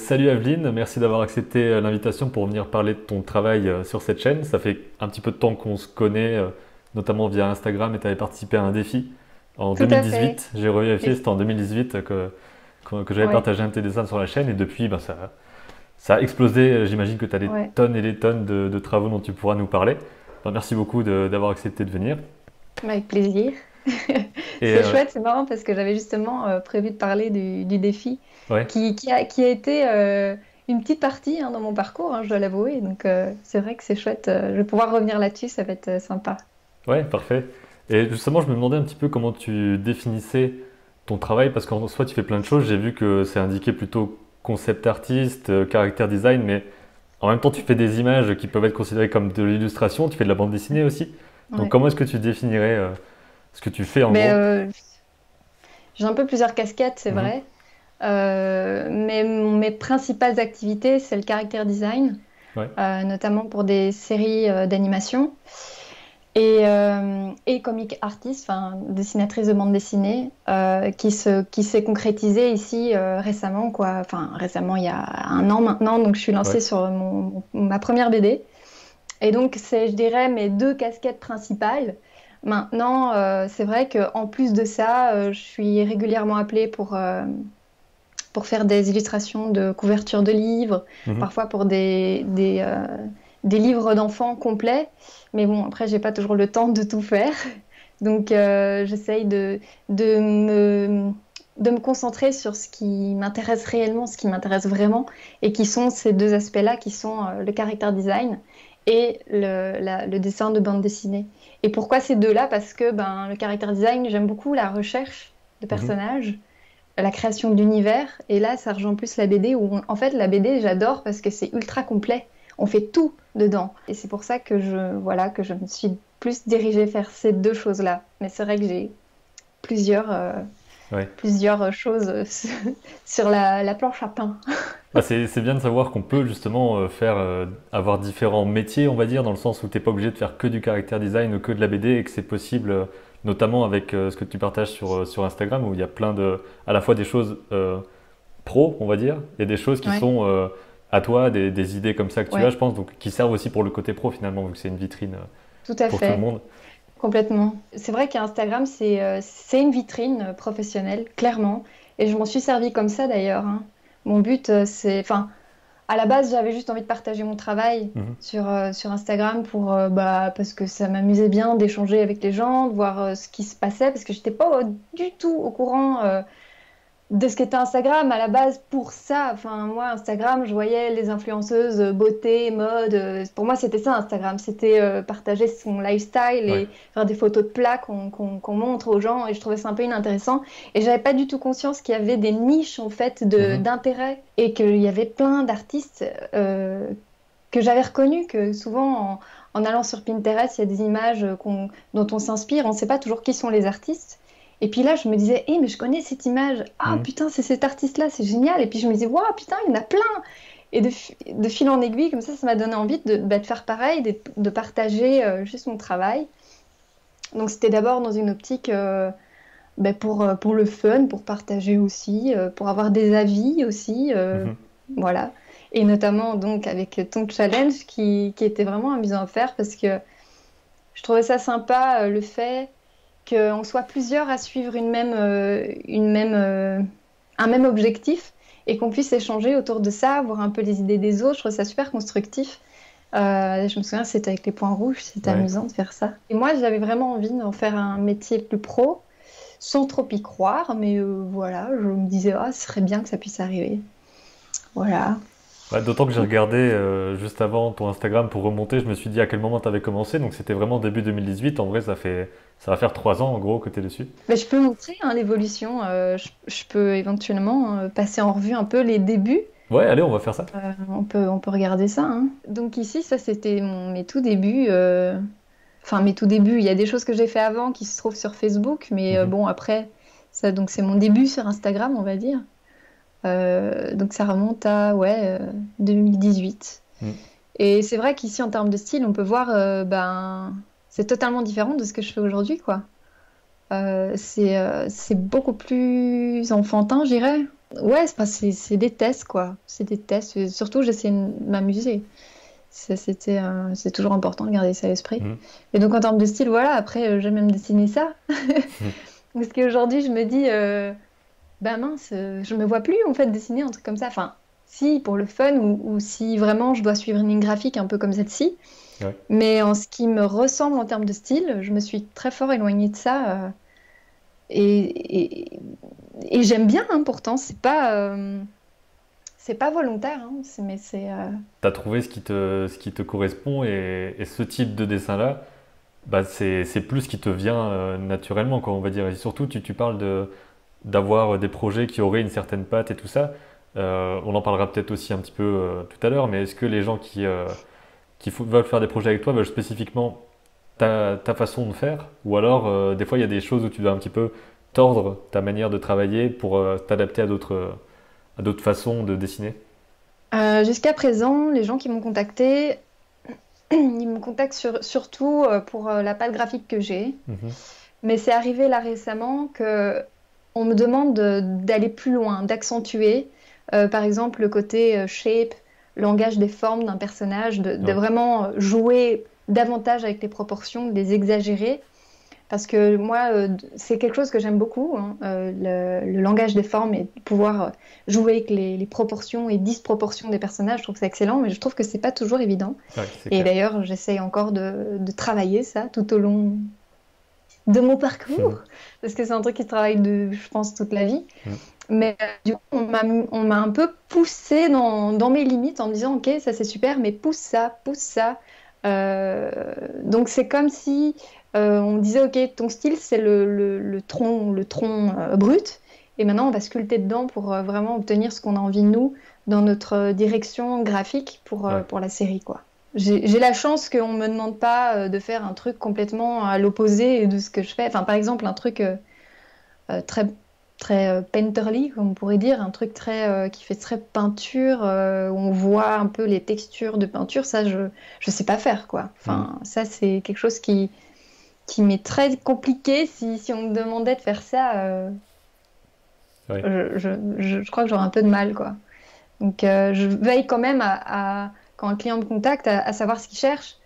Salut Aveline, merci d'avoir accepté l'invitation pour venir parler de ton travail sur cette chaîne. Ça fait un petit peu de temps qu'on se connaît, notamment via Instagram, et tu avais participé à un défi en Tout à fait. 2018. J'ai revérifié, Oui. c'était en 2018 que j'avais Ouais, partagé un de tes dessins sur la chaîne, et depuis, ben, ça a explosé. J'imagine que tu as des ouais. tonnes et des tonnes de travaux dont tu pourras nous parler. Ben, merci beaucoup d'avoir accepté de venir. Avec plaisir. Et C'est chouette, c'est marrant parce que j'avais justement prévu de parler du défi ouais, qui a été une petite partie dans mon parcours, je dois l'avouer. Donc c'est vrai que c'est chouette. Je vais pouvoir revenir là-dessus, ça va être sympa. ouais, parfait. Et justement, je me demandais un petit peu comment tu définissais ton travail, parce qu'en soi, tu fais plein de choses. J'ai vu que c'est indiqué plutôt concept artiste, caractère design, mais en même temps, tu fais des images qui peuvent être considérées comme de l'illustration. Tu fais de la bande dessinée aussi. Donc, Ouais. comment est-ce que tu définirais ce que tu fais en Mais gros? j'ai un peu plusieurs casquettes, c'est Mhm. vrai. Mais mes principales activités, c'est le caractère design, Ouais. notamment pour des séries d'animation. Et comic artist, enfin dessinatrice de bande dessinée, qui s'est concrétisée ici récemment, quoi. Enfin récemment, il y a un an maintenant, donc je suis Ouais. lancée sur ma première BD. Et donc c'est, je dirais, mes deux casquettes principales. Maintenant, c'est vrai qu'en plus de ça, je suis régulièrement appelée pour faire des illustrations de couvertures de livres, Mhm. parfois pour des livres d'enfants complets. Mais bon, après, j'ai pas toujours le temps de tout faire. Donc, j'essaye de me, de me concentrer sur ce qui m'intéresse réellement, ce qui m'intéresse vraiment, et qui sont ces deux aspects-là, qui sont le caractère design et le dessin de bande dessinée. Et pourquoi ces deux-là? Parce que ben, le caractère design, j'aime beaucoup la recherche de Mhm. personnages, la création d'univers. Et là, ça rejoint plus la BD où, en fait, la BD, j'adore parce que c'est ultra complet. On fait tout dedans. Et c'est pour ça que voilà, que je me suis plus dirigée vers ces deux choses-là. Mais c'est vrai que j'ai plusieurs, Ouais. plusieurs choses sur la planche à pain. Bah, c'est bien de savoir qu'on peut justement avoir différents métiers, on va dire, dans le sens où tu n'es pas obligé de faire que du caractère design ou que de la BD et que c'est possible, notamment avec ce que tu partages sur Instagram, où il y a plein à la fois des choses pro, on va dire, et des choses qui Ouais, sont à toi, des idées comme ça que tu as, ouais, je pense, donc qui servent aussi pour le côté pro finalement, vu que c'est une vitrine tout à pour tout le fait. monde. Complètement. C'est vrai qu'Instagram, c'est une vitrine professionnelle, clairement. Et je m'en suis servi comme ça d'ailleurs, hein. Mon but, enfin, à la base, j'avais juste envie de partager mon travail Mhm. sur Instagram parce que ça m'amusait bien d'échanger avec les gens, de voir ce qui se passait, parce que j'étais pas du tout au courant de ce qu'était Instagram à la base pour ça. Enfin, moi, Instagram, je voyais les influenceuses beauté, mode. Pour moi, c'était ça, Instagram. C'était partager son lifestyle Ouais. et faire des photos de plats qu'on montre aux gens. Et je trouvais ça un peu inintéressant. Et j'avais pas du tout conscience qu'il y avait des niches, en fait, Mhm. d'intérêt. Et qu'il y avait plein d'artistes que j'avais reconnus, que souvent, en allant sur Pinterest, il y a des images dont on s'inspire. On ne sait pas toujours qui sont les artistes. Et puis là, je me disais, mais je connais cette image. Ah Mhm. putain, c'est cet artiste-là, c'est génial. Et puis je me disais, waouh, putain, il y en a plein. Et de fil en aiguille, comme ça m'a donné envie de faire pareil, de partager juste mon travail. Donc c'était d'abord dans une optique pour le fun, pour partager aussi, pour avoir des avis aussi. Mhm. Voilà. Et notamment donc avec ton challenge qui était vraiment amusant à faire parce que je trouvais ça sympa, le fait qu'on soit plusieurs à suivre un même objectif et qu'on puisse échanger autour de ça, voir un peu les idées des autres. Je trouve ça super constructif. Je me souviens, c'était avec les points rouges, c'était Ouais. amusant de faire ça. Et moi, j'avais vraiment envie d'en faire un métier plus pro, sans trop y croire, mais voilà, je me disais, ah, ce serait bien que ça puisse arriver. Voilà. Bah, d'autant que j'ai regardé juste avant ton Instagram pour remonter, je me suis dit à quel moment tu avais commencé, donc c'était vraiment début 2018. En vrai, ça va faire 3 ans en gros que tu es dessus. Mais je peux montrer hein, l'évolution. Je peux éventuellement passer en revue un peu les débuts. Ouais, allez, on va faire ça. On peut regarder ça, hein. Donc ici, ça c'était mes tout débuts. Enfin, mes tout débuts. Il y a des choses que j'ai fait avant qui se trouvent sur Facebook, mais Mhm. bon, après, ça, donc c'est mon début sur Instagram, on va dire. Donc ça remonte à ouais, 2018. Mm. Et c'est vrai qu'ici, en termes de style, on peut voir, c'est totalement différent de ce que je fais aujourd'hui, quoi. C'est beaucoup plus enfantin, je dirais. ouais, c'est des tests, quoi. C'est des tests. Et surtout, j'essaie de m'amuser. C'est toujours important de garder ça à l'esprit. Mhm. Et donc, en termes de style, voilà, après, j'aime même dessiner ça. Parce qu'aujourd'hui, je me dis, bah mince, je me vois plus, en fait, dessiner un truc comme ça. Enfin, si, pour le fun, ou si vraiment je dois suivre une ligne graphique un peu comme celle-ci. Ouais. Mais en ce qui me ressemble en termes de style, je me suis très fort éloignée de ça. Et, et, et j'aime bien, hein, pourtant, c'est pas volontaire, hein, mais c'est. Tu as trouvé ce qui te correspond et ce type de dessin-là, bah, c'est plus ce qui te vient naturellement, quoi, on va dire. Et surtout, tu parles d'avoir des projets qui auraient une certaine patte et tout ça. On en parlera peut-être aussi un petit peu tout à l'heure, mais est-ce que les gens veulent faire des projets avec toi veulent spécifiquement ta façon de faire? Ou alors, des fois, il y a des choses où tu dois un petit peu tordre ta manière de travailler pour t'adapter à d'autres façons de dessiner? Jusqu'à présent, les gens qui m'ont contacté, ils me contactent surtout pour la patte graphique que j'ai. Mhm. Mais c'est arrivé là récemment que on me demande d'aller plus loin, d'accentuer, par exemple, le côté shape, langage des formes d'un personnage, de Ouais, vraiment jouer davantage avec les proportions, de les exagérer. Parce que moi, c'est quelque chose que j'aime beaucoup, hein, le langage des formes et pouvoir jouer avec les proportions et disproportions des personnages. Je trouve que c'est excellent, mais je trouve que c'est pas toujours évident. ouais, c'est Et clair. d'ailleurs, j'essaye encore de travailler ça tout au long de mon parcours, Mhm. parce que c'est un truc qui se travaille je pense, toute la vie. Mhm. Mais du coup, on m'a un peu poussé dans mes limites en me disant, OK, ça c'est super, mais pousse ça, pousse ça. Donc c'est comme si on me disait, OK, ton style c'est le tronc brut, et maintenant on va sculpter dedans pour vraiment obtenir ce qu'on a envie de nous dans notre direction graphique Ouais. pour la série, quoi. J'ai la chance qu'on me demande pas de faire un truc complètement à l'opposé de ce que je fais. Enfin, par exemple, un truc très painterly, comme on pourrait dire, un truc qui fait très peinture, où on voit un peu les textures de peinture, ça je sais pas faire, quoi. Mhm. Enfin, ça c'est quelque chose qui m'est très compliqué. Si on me demandait de faire ça, Ouais. je crois que j'aurais un peu de mal, quoi. Donc je veille quand même quand un client me contacte, à savoir ce qu'il cherche.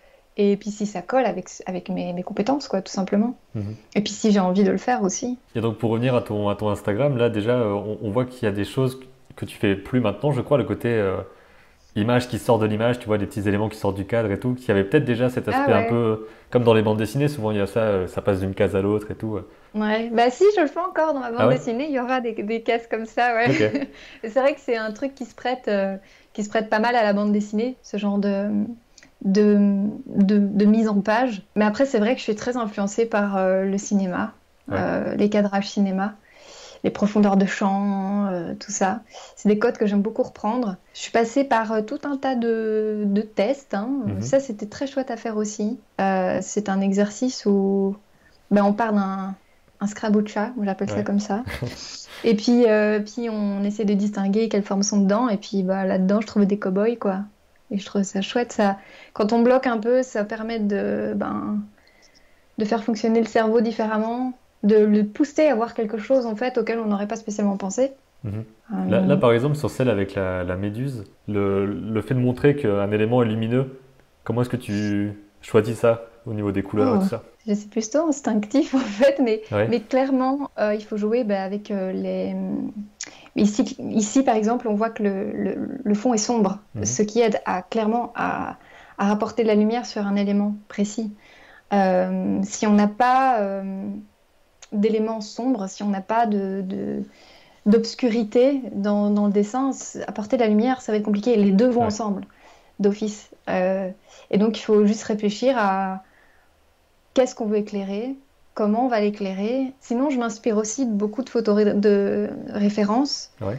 Et puis si ça colle avec mes compétences, quoi, tout simplement. Mhm. Et puis si j'ai envie de le faire aussi. Et donc pour revenir à ton Instagram, là déjà on voit qu'il y a des choses que tu fais plus maintenant, je crois, le côté image qui sort de l'image, tu vois, des petits éléments qui sortent du cadre et tout, qui avait peut-être déjà cet Ah aspect un peu ouais. comme dans les bandes dessinées, souvent il y a ça, ça passe d'une case à l'autre et tout. Ouais, bah si, je le fais encore dans ma Ah bande ouais? dessinée, il y aura des cases comme ça, ouais. Ok. Et c'est vrai que c'est un truc qui se prête pas mal à la bande dessinée, ce genre de mise en page. Mais après, c'est vrai que je suis très influencée par le cinéma, Ouais. les cadrages cinéma, les profondeurs de champ, tout ça. C'est des codes que j'aime beaucoup reprendre. Je suis passée par tout un tas de tests, hein. Mhm. Ça, c'était très chouette à faire aussi. C'est un exercice où ben, on part un scrabucha, moi j'appelle ça Ouais. comme ça. Et puis on essaie de distinguer quelles formes sont dedans. Et puis bah, là-dedans, je trouvais des cow-boys, quoi. Et je trouve ça chouette. Ça, quand on bloque un peu, ça permet de faire fonctionner le cerveau différemment, de le pousser à voir quelque chose en fait auquel on n'aurait pas spécialement pensé. Mhm. Là, Euh, par exemple, sur celle avec la méduse, le fait de montrer qu'un élément est lumineux, comment est-ce que tu choisis ça au niveau des couleurs et oh, tout ça? c'est plutôt instinctif en fait, Ouais. mais clairement, il faut jouer bah, avec les. Ici, par exemple, on voit que le fond est sombre, Mhm. ce qui aide clairement à rapporter de la lumière sur un élément précis. Si on n'a pas d'éléments sombres, si on n'a pas d'obscurité dans le dessin, apporter de la lumière, ça va être compliqué. Les deux vont Ouais. ensemble, d'office. Et donc, il faut juste réfléchir à qu'est-ce qu'on veut éclairer, comment on va l'éclairer. Sinon, je m'inspire aussi de beaucoup de photos de référence. Ouais.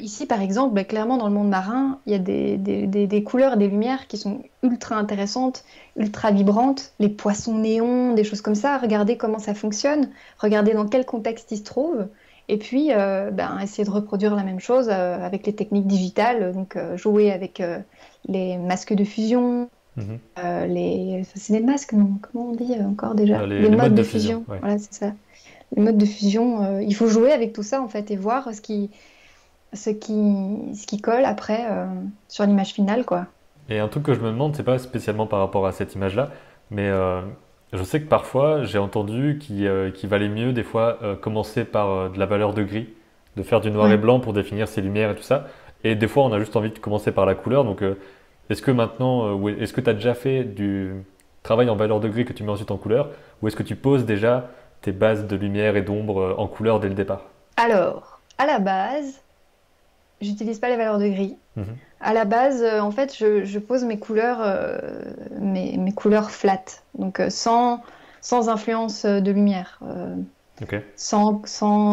Ici, par exemple, bah, clairement, dans le monde marin, il y a des couleurs et des lumières qui sont ultra intéressantes, ultra vibrantes, les poissons néons, des choses comme ça. Regardez comment ça fonctionne, regardez dans quel contexte ils se trouvent, et puis ben, essayer de reproduire la même chose avec les techniques digitales, donc jouer avec les masques de fusion, Mhm. c'est des masques, non? Comment on dit encore déjà? Les Les modes modes de de fusion. fusion, Ouais. voilà, c'est ça. Les modes de fusion, il faut jouer avec tout ça en fait et voir ce qui, ce qui colle après sur l'image finale, quoi. Et un truc que je me demande, c'est pas spécialement par rapport à cette image-là, mais je sais que parfois j'ai entendu qu'il valait mieux des fois commencer par de la valeur de gris, de faire du noir et Ouais. blanc pour définir ses lumières et tout ça. Et des fois on a juste envie de commencer par la couleur. Donc est-ce que maintenant, est-ce que tu as déjà fait du travail en valeur de gris que tu mets ensuite en couleur, ou est-ce que tu poses déjà tes bases de lumière et d'ombre en couleur dès le départ? Alors, à la base, j'utilise pas les valeurs de gris. Mhm. À la base, en fait, je pose mes couleurs, mes couleurs flat, donc sans influence de lumière, Ok.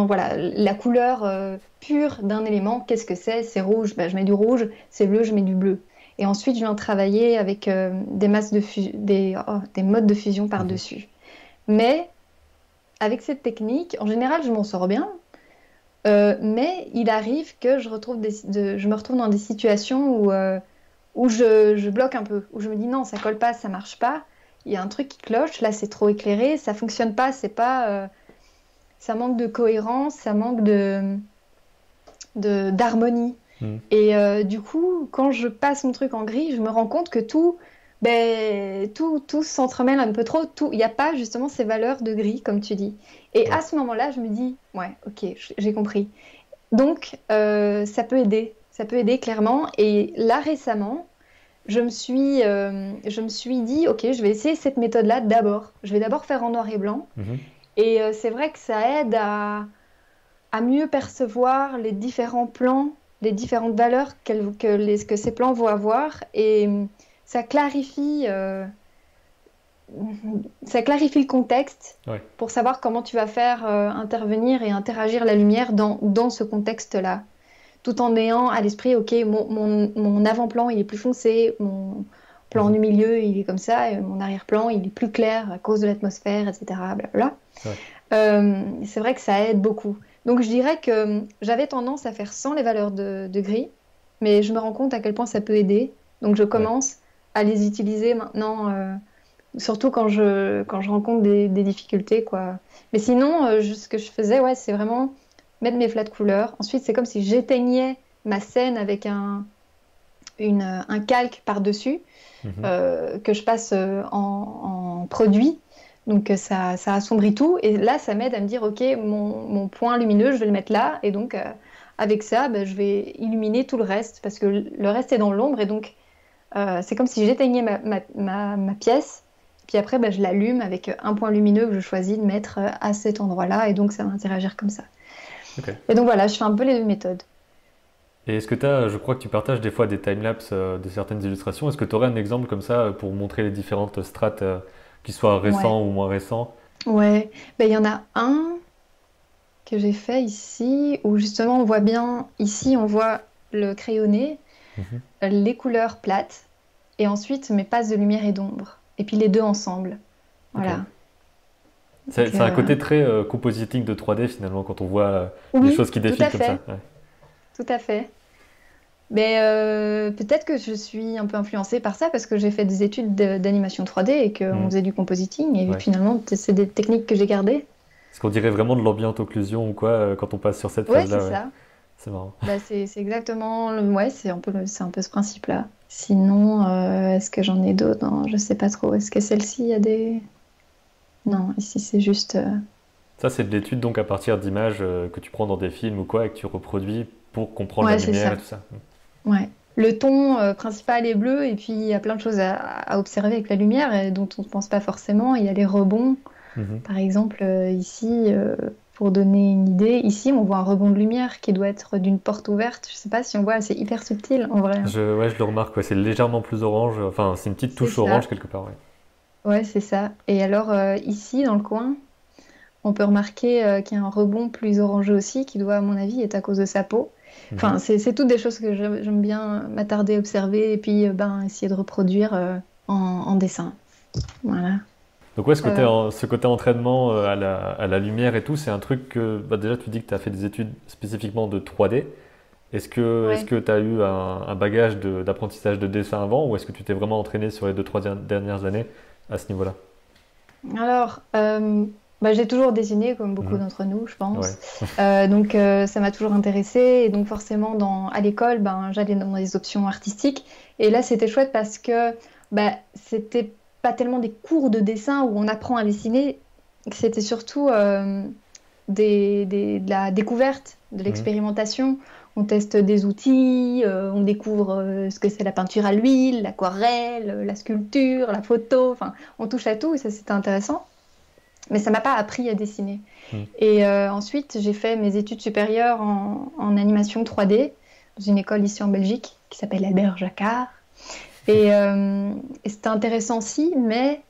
voilà, la couleur pure d'un élément. Qu'est-ce que c'est? C'est rouge, bah, je mets du rouge. C'est bleu, je mets du bleu. Et ensuite, je viens travailler avec des masses des modes de fusion Mhm. par-dessus. Mais avec cette technique, en général, je m'en sors bien. Mais il arrive que je me retrouve dans des situations où je bloque un peu, où je me dis non, ça colle pas, ça marche pas. Il y a un truc qui cloche, là c'est trop éclairé, ça fonctionne pas, ça manque de cohérence, ça manque d'harmonie. Mhm. Et du coup, quand je passe mon truc en gris, je me rends compte que tout s'entremêle un peu trop. Il n'y a pas justement ces valeurs de gris, comme tu dis. Et Ouais. à ce moment-là, je me dis, ouais, ok, j'ai compris. Donc, ça peut aider clairement. Et là, récemment, je me suis dit, ok, je vais essayer cette méthode-là d'abord. Je vais d'abord faire en noir et blanc. Mhm. Et c'est vrai que ça aide à mieux percevoir les différents plans, les différentes valeurs que ces plans vont avoir. Et ça clarifie, euh, ça clarifie le contexte Ouais. pour savoir comment tu vas faire intervenir et interagir la lumière dans ce contexte-là, tout en ayant à l'esprit, ok, mon avant-plan, il est plus foncé, mon plan Mhm. du milieu, il est comme ça, et mon arrière-plan, il est plus clair à cause de l'atmosphère, etc. Blablabla. Ouais. C'est vrai que ça aide beaucoup. Donc je dirais que j'avais tendance à faire sans les valeurs de gris, mais je me rends compte à quel point ça peut aider. Donc je Ouais. commence à les utiliser maintenant, surtout quand je rencontre des difficultés, quoi. Mais sinon, ce que je faisais, ouais, c'est vraiment mettre mes flats de couleurs. Ensuite, c'est comme si j'éteignais ma scène avec un calque par-dessus Mhm. que je passe en produit. Donc ça assombrit tout. Et là, ça m'aide à me dire, OK, mon point lumineux, je vais le mettre là. Et donc, avec ça, ben, je vais illuminer tout le reste parce que le reste est dans l'ombre. Et donc, c'est comme si j'éteignais ma pièce. Puis après, ben, je l'allume avec un point lumineux que je choisis de mettre à cet endroit-là. Et donc, ça va interagir comme ça. Ok. Et donc, voilà, je fais un peu les deux méthodes. Et est-ce que tu as, je crois que tu partages des fois des timelapses de certaines illustrations. Est-ce que tu aurais un exemple comme ça pour montrer les différentes strates, qu'ils soient Ouais. récents ou moins récents? Ouais. Ben, il y en a un que j'ai fait ici, où justement on voit bien, ici on voit le crayonné, Mhm. les couleurs plates, et ensuite mes passes de lumière et d'ombre, et puis les deux ensemble. Ok. Voilà. Donc, C'est un côté très compositing de 3D finalement quand on voit des oui, choses qui tout défilent à comme ça. fait, Ouais. tout à fait. Mais peut-être que je suis un peu influencée par ça parce que j'ai fait des études d'animation 3D et qu'on Mhm. faisait du compositing, et Ouais. finalement c'est des techniques que j'ai gardées. Est-ce qu'on dirait vraiment de l'ambient occlusion ou quoi quand on passe sur cette Ouais, c'est phase-là, ouais. ça. C'est marrant. Bah, c'est exactement ouais, c'est un peu ce principe-là. Sinon, est-ce que j'en ai d'autres? Non, je sais pas trop. Est-ce que celle-ci, il y a des... Non, ici c'est juste... Ça, c'est de l'étude donc à partir d'images que tu prends dans des films ou quoi et que tu reproduis pour comprendre la Ouais, c'est lumière et ça. tout ça. Ouais. Le ton principal est bleu et puis il y a plein de choses à observer avec la lumière et dont on ne pense pas forcément. Il y a les rebonds. Mhm. Par exemple, ici, pour donner une idée, ici on voit un rebond de lumière qui doit être d'une porte ouverte. Je sais pas si on voit, c'est hyper subtil en vrai, hein. Ouais, je le remarque, ouais, c'est légèrement plus orange. Enfin, c'est une petite C'est touche orange ça. quelque part, ouais. Ouais, c'est ça. Et alors ici, dans le coin, on peut remarquer qu'il y a un rebond plus orangé aussi, qui doit, à mon avis, être à cause de sa peau. Mhm. Enfin, c'est toutes des choses que j'aime bien m'attarder, observer, et puis ben, essayer de reproduire en dessin. Voilà. Donc ouais, Euh, ce côté entraînement à la lumière et tout, c'est un truc que bah, déjà tu dis que tu as fait des études spécifiquement de 3D. Est-ce ouais. que tu as eu un bagage d'apprentissage de dessin avant ou est-ce que tu t'es vraiment entraîné sur les deux, trois dernières années à ce niveau-là? Alors, Bah, j'ai toujours dessiné, comme beaucoup Mhm. d'entre nous, je Ouais. pense. Donc, ça m'a toujours intéressée. Et donc, forcément, à l'école, ben, j'allais dans des options artistiques. Et là, c'était chouette parce que bah, c'était pas tellement des cours de dessin où on apprend à dessiner. C'était surtout de la découverte, de Mhm. l'expérimentation. On teste des outils, on découvre ce que c'est la peinture à l'huile, l'aquarelle, la sculpture, la photo. Enfin, on touche à tout et ça, c'était intéressant. Mais ça m'a pas appris à dessiner. Mhm. Et ensuite, j'ai fait mes études supérieures en animation 3D dans une école ici en Belgique qui s'appelle Albert Jacquard. Et c'était intéressant aussi, mais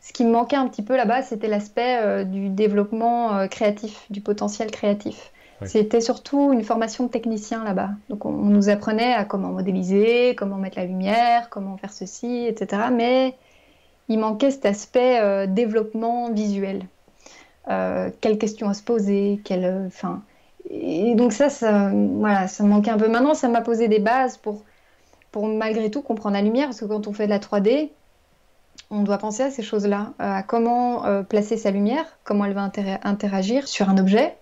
ce qui me manquait un petit peu là-bas, c'était l'aspect du développement créatif, du potentiel créatif. Ouais. C'était surtout une formation de technicien là-bas. Donc on nous apprenait à comment modéliser, comment mettre la lumière, comment faire ceci, etc. Mais il manquait cet aspect développement visuel. Quelles questions à se poser, enfin, et donc voilà, ça me manquait un peu. Maintenant, ça m'a posé des bases pour malgré tout comprendre la lumière, parce que quand on fait de la 3D, on doit penser à ces choses-là, à comment placer sa lumière, comment elle va interagir sur un objet.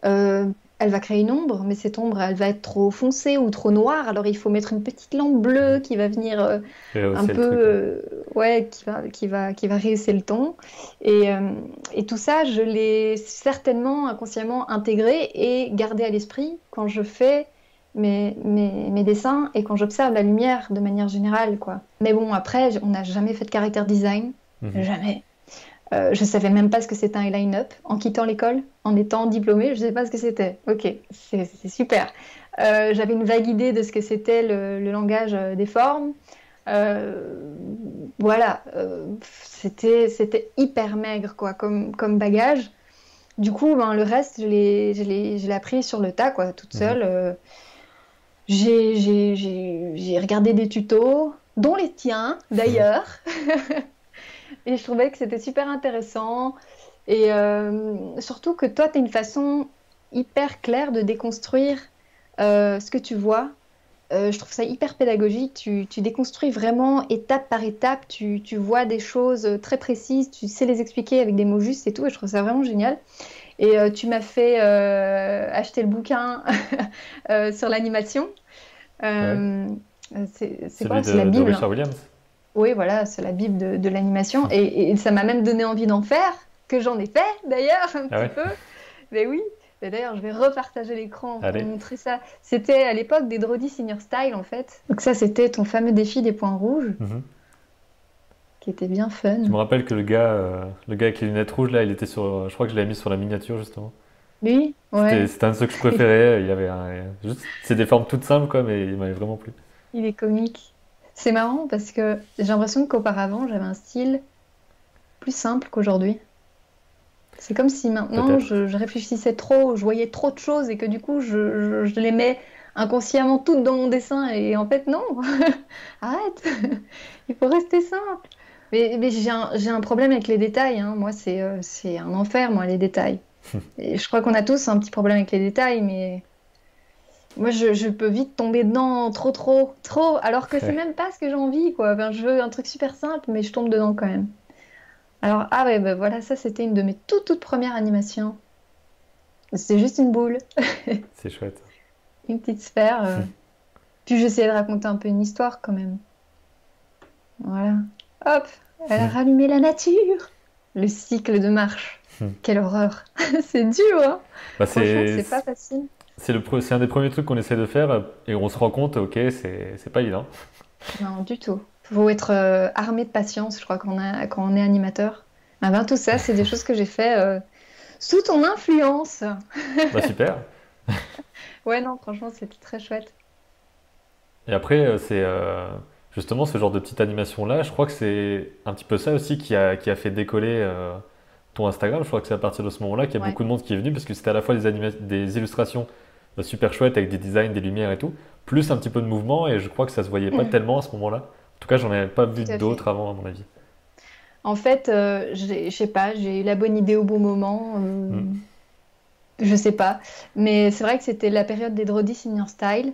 Euh, Elle va créer une ombre, mais cette ombre, elle va être trop foncée ou trop noire, alors il faut mettre une petite lampe bleue qui va venir un Rehausser le peu, truc, ouais. ouais, qui va rehausser le ton. Et tout ça, je l'ai certainement inconsciemment intégré et gardé à l'esprit quand je fais mes dessins et quand j'observe la lumière de manière générale, quoi. Mais bon, après, on n'a jamais fait de character design, Mhm. jamais. Je savais même pas ce que c'était un line-up en quittant l'école, en étant diplômée, je ne savais pas ce que c'était. Ok, c'est super. J'avais une vague idée de ce que c'était le langage des formes. Euh, voilà, c'était hyper maigre quoi, comme bagage. Du coup, ben, le reste, je l'ai appris sur le tas, quoi, toute Mhm. seule. J'ai regardé des tutos, dont les tiens d'ailleurs, et je trouvais que c'était super intéressant. Et surtout que toi, tu as une façon hyper claire de déconstruire ce que tu vois. Je trouve ça hyper pédagogique. Tu déconstruis vraiment étape par étape. Tu vois des choses très précises. Tu sais les expliquer avec des mots justes et tout. Et je trouve ça vraiment génial. Et tu m'as fait acheter le bouquin sur l'animation. Ouais. Euh, c'est Celui quoi? C'est la de Bible, hein. Richard Williams. Oui, voilà, c'est la Bible de l'animation. Et ça m'a même donné envie d'en faire, que j'en ai fait d'ailleurs un Ah petit ouais? peu. Mais oui, et d'ailleurs, je vais repartager l'écran pour Allez. montrer ça. C'était à l'époque des Drody Senior Style en fait. Donc ça, c'était ton fameux défi des points rouges, Mhm. qui était bien Je fun. me rappelle que le gars avec les lunettes rouges, là, il était sur. Je crois que je l'avais mis sur la miniature, justement. Lui, ouais, C'était un de ceux que je préférais. Il y avait juste, c'est des formes toutes simples, quoi, mais il m'avait vraiment plu. il est comique. C'est marrant parce que j'ai l'impression qu'auparavant, j'avais un style plus simple qu'aujourd'hui. C'est comme si maintenant Peut-être. je réfléchissais trop, je voyais trop de choses et que du coup je les mets inconsciemment toutes dans mon dessin et en fait non, arrête, il faut rester simple. Mais j'ai un problème avec les détails, hein. Moi c'est un enfer, moi, les détails. Et je crois qu'on a tous un petit problème avec les détails, mais moi je peux vite tomber dedans trop trop trop, alors que c'est Ouais. même pas ce que j'ai envie, quoi. Enfin, je veux un truc super simple, mais je tombe dedans quand même. Alors, ah ouais, bah voilà, ça c'était une de mes toutes premières animations. C'était juste une boule, C'est chouette. une petite sphère. Puis j'essayais de raconter un peu une histoire quand même. Voilà. Hop, elle a rallumé la nature. Le cycle de marche. Quelle horreur. C'est dur, hein. Bah, Franchement, c'est pas facile. c'est un des premiers trucs qu'on essaie de faire et on se rend compte, ok, c'est pas évident. Non, du tout. Faut être armé de patience, je crois, quand on est animateur. Ah ben, tout ça, c'est des choses que j'ai fait sous ton influence. Bah, super. Ouais, non, franchement, c'était très chouette. Et après, c'est justement ce genre de petite animation-là, je crois que c'est un petit peu ça aussi qui a fait décoller ton Instagram. Je crois que c'est à partir de ce moment-là qu'il y a Ouais. beaucoup de monde qui est venu parce que c'était à la fois des illustrations super chouettes avec des designs, des lumières et tout, plus un petit peu de mouvement et je crois que ça se voyait pas tellement à ce moment-là. En tout cas, j'en avais pas vu Tout à fait. d'autres avant, à mon avis. En fait, je sais pas, j'ai eu la bonne idée au bon moment. Hmm. Je sais pas. Mais c'est vrai que c'était la période des Drody Senior Style.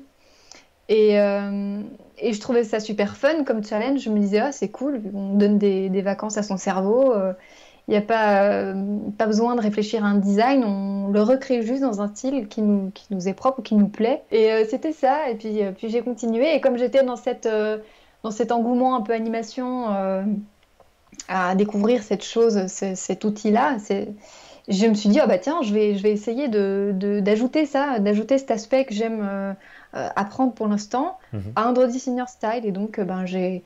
Et je trouvais ça super fun comme challenge. Je me disais, ah, c'est cool, on donne des vacances à son cerveau. Il n'y a pas besoin de réfléchir à un design, on le recrée juste dans un style qui nous est propre ou qui nous plaît. Et c'était ça, et puis j'ai continué. Et comme j'étais dans cet engouement un peu animation, à découvrir cette chose, cet outil-là, je me suis dit, oh bah tiens, je vais essayer d'ajouter ça, d'ajouter cet aspect que j'aime apprendre pour l'instant Mhm. à Android Senior Style. Et donc, ben, j'ai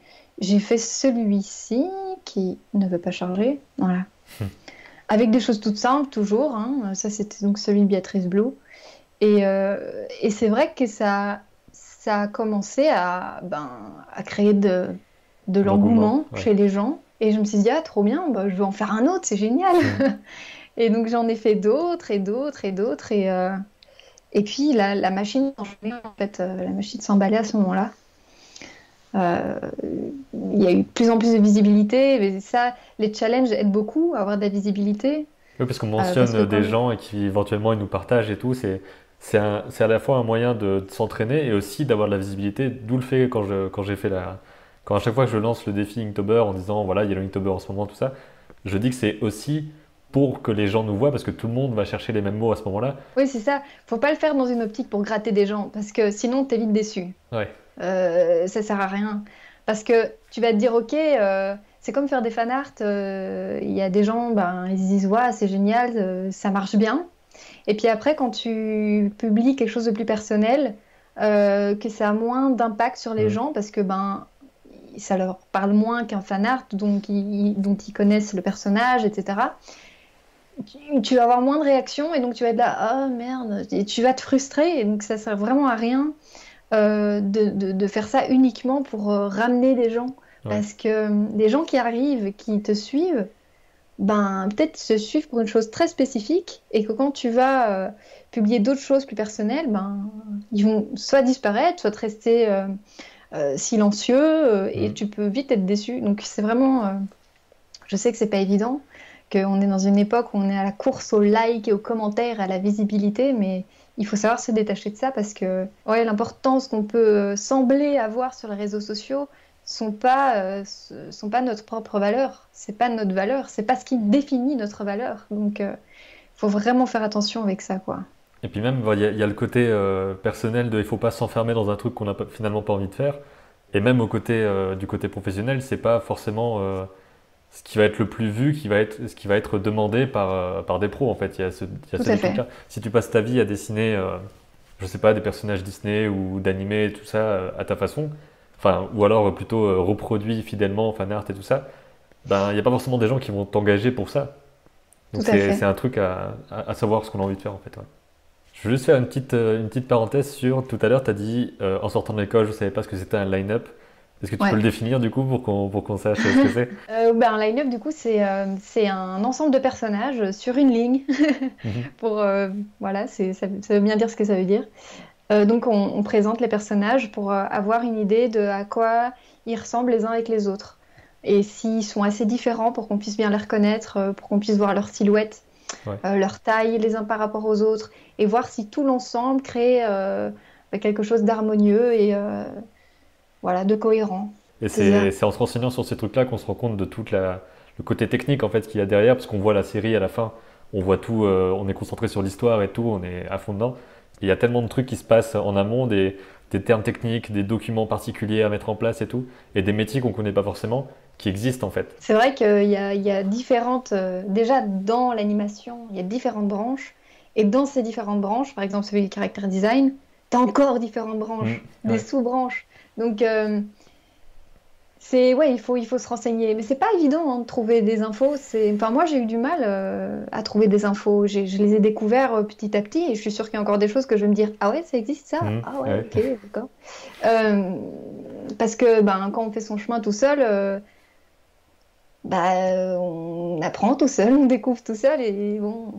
fait celui-ci qui ne veut pas charger. Voilà. Avec des choses toutes simples, toujours. Hein. Ça, c'était donc celui de Béatrice Blue. Et c'est vrai que ça a commencé à créer de L'engouement, l'engouement ouais. chez les gens. Et je me suis dit, ah, trop bien, bah, je vais en faire un autre, c'est génial. Mhm. Et donc j'en ai fait d'autres et d'autres et d'autres. Et puis la machine s'envolait, en fait, la machine s'emballait à ce moment-là. Euh, il y a eu de plus en plus de visibilité. Mais ça, les challenges aident beaucoup à avoir de la visibilité. Oui, parce qu'on Parce que mentionne des gens et qui éventuellement ils nous partagent et tout, c'est à la fois un moyen de s'entraîner et aussi d'avoir de la visibilité, d'où le fait quand j'ai fait quand à chaque fois que je lance le défi Inktober en disant voilà, il y a le Inktober en ce moment, tout ça, je dis que c'est aussi pour que les gens nous voient parce que tout le monde va chercher les mêmes mots à ce moment-là. oui, c'est ça. Faut pas le faire dans une optique pour gratter des gens, parce que sinon t'es vite déçu. Ouais. Ça sert à rien. Parce que tu vas te dire, ok, c'est comme faire des fan art. Il y a des gens, ben, ils se disent, ouais, c'est génial, ça marche bien. Et puis après, quand tu publies quelque chose de plus personnel, que ça a moins d'impact sur les Mm. gens, parce que ben, ça leur parle moins qu'un fan art, donc dont ils connaissent le personnage, etc. Tu vas avoir moins de réactions et donc tu vas être là, ah merde, et tu vas te frustrer, et donc ça sert vraiment à rien de faire ça uniquement pour ramener des gens. Ouais. Parce que les gens qui arrivent, qui te suivent, ben, peut-être te suivent pour une chose très spécifique et que quand tu vas publier d'autres choses plus personnelles, ben, ils vont soit disparaître, soit rester silencieux et Mm. tu peux vite être déçu. Donc c'est vraiment, je sais que c'est pas évident, qu'on est dans une époque où on est à la course aux likes et aux commentaires, à la visibilité, mais il faut savoir se détacher de ça parce que ouais, l'importance qu'on peut sembler avoir sur les réseaux sociaux sont pas notre propre valeur. C'est pas notre valeur. C'est pas ce qui définit notre valeur. Donc, faut vraiment faire attention avec ça, quoi. Et puis même, il y a le côté personnel de il faut pas s'enfermer dans un truc qu'on n'a finalement pas envie de faire. Et même du côté professionnel, c'est pas forcément ce qui va être le plus vu, ce qui va être demandé par des pros en fait. Il y a Tout ce à fait. déclic-là. Si tu passes ta vie à dessiner, je sais pas, des personnages Disney ou d'animé, tout ça, à ta façon, enfin, ou alors plutôt reproduit fidèlement, fan art et tout ça, ben, il n'y a pas forcément des gens qui vont t'engager pour ça. Tout Donc à c'est fait. un truc à savoir ce qu'on a envie de faire en fait. Ouais. Je veux juste faire une petite parenthèse sur tout à l'heure, tu as dit en sortant de l'école, je ne savais pas ce que c'était un line-up. Est-ce que tu peux Ouais. le définir du coup pour qu'on sache ce que c'est? Ben, un line-up, du coup, c'est un ensemble de personnages sur une ligne. Mhm. Pour, voilà, ça veut bien dire ce que ça veut dire. Donc, on présente les personnages pour avoir une idée de à quoi ils ressemblent les uns avec les autres. Et s'ils sont assez différents pour qu'on puisse bien les reconnaître, pour qu'on puisse voir leur silhouette, Ouais. leur taille les uns par rapport aux autres, et voir si tout l'ensemble crée quelque chose d'harmonieux et voilà, de cohérent. Et C'est ça. c'est en se renseignant sur ces trucs-là qu'on se rend compte de le côté technique en fait qu'il y a derrière, parce qu'on voit la série à la fin, on voit tout, on est concentré sur l'histoire et tout, on est à fond dedans. Et il y a tellement de trucs qui se passent en amont, des termes techniques, des documents particuliers à mettre en place et tout, et des métiers qu'on connaît pas forcément, qui existent en fait. C'est vrai il y a différentes, déjà dans l'animation, il y a différentes branches. Et dans ces différentes branches, par exemple celui du character design, tu as encore différentes Mm. branches, des Ouais. sous-branches. Donc, ouais, il faut se renseigner. Mais c'est pas évident hein, de trouver des infos. Enfin, moi, j'ai eu du mal à trouver des infos. Je les ai découverts petit à petit et je suis sûre qu'il y a encore des choses que je vais me dire, ah ouais, ça existe ça? Mm. Ah ouais, Ouais. ok, d'accord. Euh, Parce que ben, quand on fait son chemin tout seul, on apprend tout seul, on découvre tout seul et bon,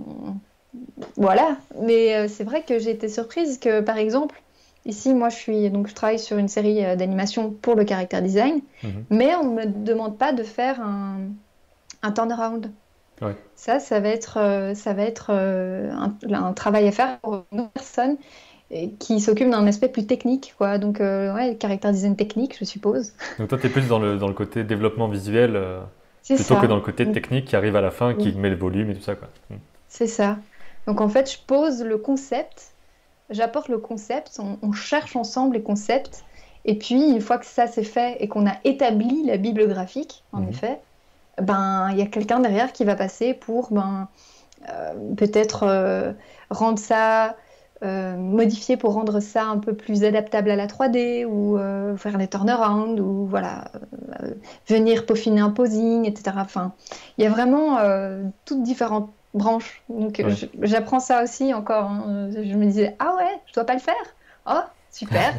voilà. Mais c'est vrai que j'ai été surprise que, par exemple, ici, moi, je travaille sur une série d'animation pour le character design, Mhm. mais on ne me demande pas de faire un turnaround. Ouais. Ça va être un travail à faire pour une autre personne qui s'occupe d'un aspect plus technique, quoi. Donc, ouais, character design technique, je suppose. Donc toi, tu es plus dans le côté développement visuel. c'est plutôt que ça. dans le côté Donc, technique qui arrive à la fin, qui oui, met le volume et tout ça, quoi. c'est ça. Donc en fait, je pose le concept, j'apporte le concept, on cherche ensemble les concepts, et puis une fois que ça c'est fait et qu'on a établi la bible graphique, en Mhm. effet, ben il y a quelqu'un derrière qui va passer pour peut-être rendre ça, modifier pour rendre ça un peu plus adaptable à la 3D ou faire les turnarounds ou voilà, euh, venir peaufiner un posing, etc. Enfin, il y a vraiment toutes différentes branches. Donc Ouais. j'apprends ça aussi encore, hein. Je me disais, ah ouais, je dois pas le faire. Oh, super,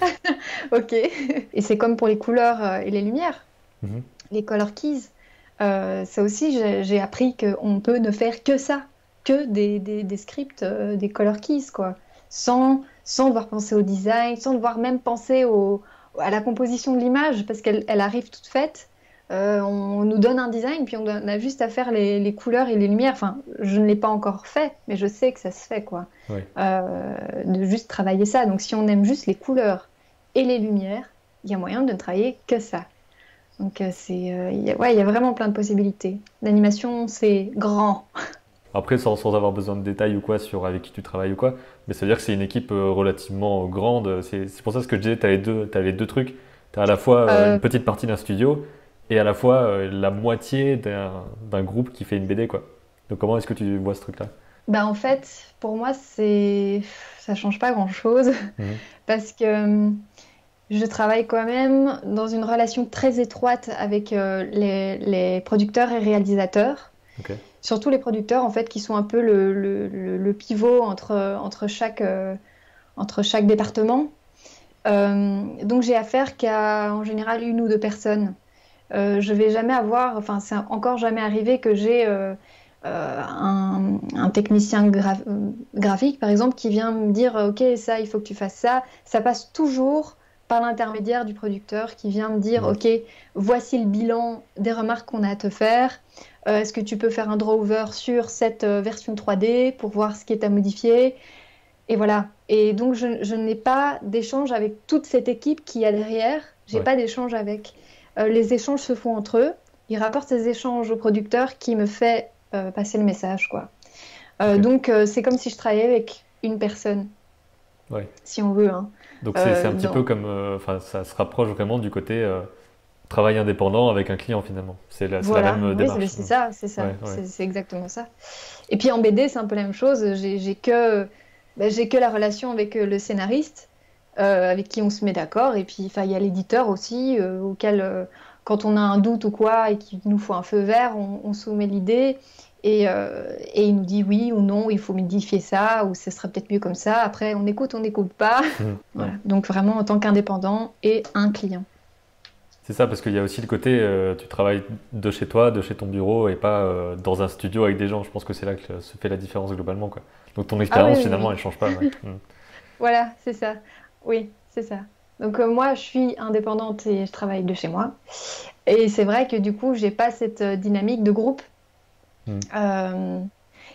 ok. Et c'est comme pour les couleurs et les lumières, Mhm. les color keys. Ça aussi, j'ai appris qu'on peut ne faire que ça, que des scripts, des color keys, quoi. Sans devoir penser au design, sans devoir même penser à la composition de l'image, parce qu'elle arrive toute faite. On nous donne un design, puis on a juste à faire les couleurs et les lumières. Enfin, je ne l'ai pas encore fait, mais je sais que ça se fait, quoi. Ouais. De juste travailler ça. Donc, si on aime juste les couleurs et les lumières, il y a moyen de ne travailler que ça. Donc, ouais, il y a vraiment plein de possibilités. L'animation, c'est grand. Après, sans avoir besoin de détails ou quoi sur avec qui tu travailles ou quoi, mais ça veut dire que c'est une équipe relativement grande. C'est pour ça ce que je disais, t'as les deux trucs. T'as à la fois une Euh, petite partie d'un studio et à la fois la moitié d'un groupe qui fait une BD, quoi. Donc comment est-ce que tu vois ce truc-là? Bah, en fait, pour moi, ça change pas grand-chose Mhm. parce que je travaille quand même dans une relation très étroite avec les producteurs et réalisateurs. Ok. Surtout les producteurs, en fait, qui sont un peu le pivot entre chaque département. Donc, j'ai affaire qu'à, en général, une ou deux personnes. Je vais jamais avoir, enfin, c'est encore jamais arrivé que j'ai un technicien graphique, par exemple, qui vient me dire, OK, ça, il faut que tu fasses ça. Ça passe toujours par l'intermédiaire du producteur qui vient me dire, Mhm. OK, voici le bilan des remarques qu'on a à te faire. Est-ce que tu peux faire un draw-over sur cette version 3D pour voir ce qui est à modifier? Et voilà. Et donc, je n'ai pas d'échange avec toute cette équipe qui est derrière. J'ai Ouais. pas d'échange avec. Les échanges se font entre eux. Ils rapportent ces échanges au producteur qui me fait passer le message, quoi. Ok. Donc, c'est comme si je travaillais avec une personne, Ouais. si on veut, hein. Donc c'est un petit peu Dans... comme, enfin ça se rapproche vraiment du côté travail indépendant avec un client finalement. C'est la Voilà, même oui, démarche. c'est ça, c'est ça. Ouais, ouais. C'est exactement ça. Et puis en BD, c'est un peu la même chose. J'ai que la relation avec le scénariste, avec qui on se met d'accord. Et puis, enfin, il y a l'éditeur aussi, auquel, quand on a un doute ou quoi, et qu'il nous faut un feu vert, on soumet l'idée. Et il nous dit oui ou non, il faut modifier ça, ou ce serait peut-être mieux comme ça. Après, on n'écoute pas. Ouais. Voilà. Donc vraiment en tant qu'indépendant et un client. C'est ça, parce qu'il y a aussi le côté, tu travailles de chez toi, de chez ton bureau, et pas dans un studio avec des gens. Je pense que c'est là que se fait la différence globalement, quoi. Donc ton Ah oui, expérience, oui, finalement, oui. elle change pas. Ouais. Voilà, c'est ça. Oui, c'est ça. Donc moi, je suis indépendante et je travaille de chez moi. Et c'est vrai que du coup, j'ai pas cette dynamique de groupe. Mm. Euh,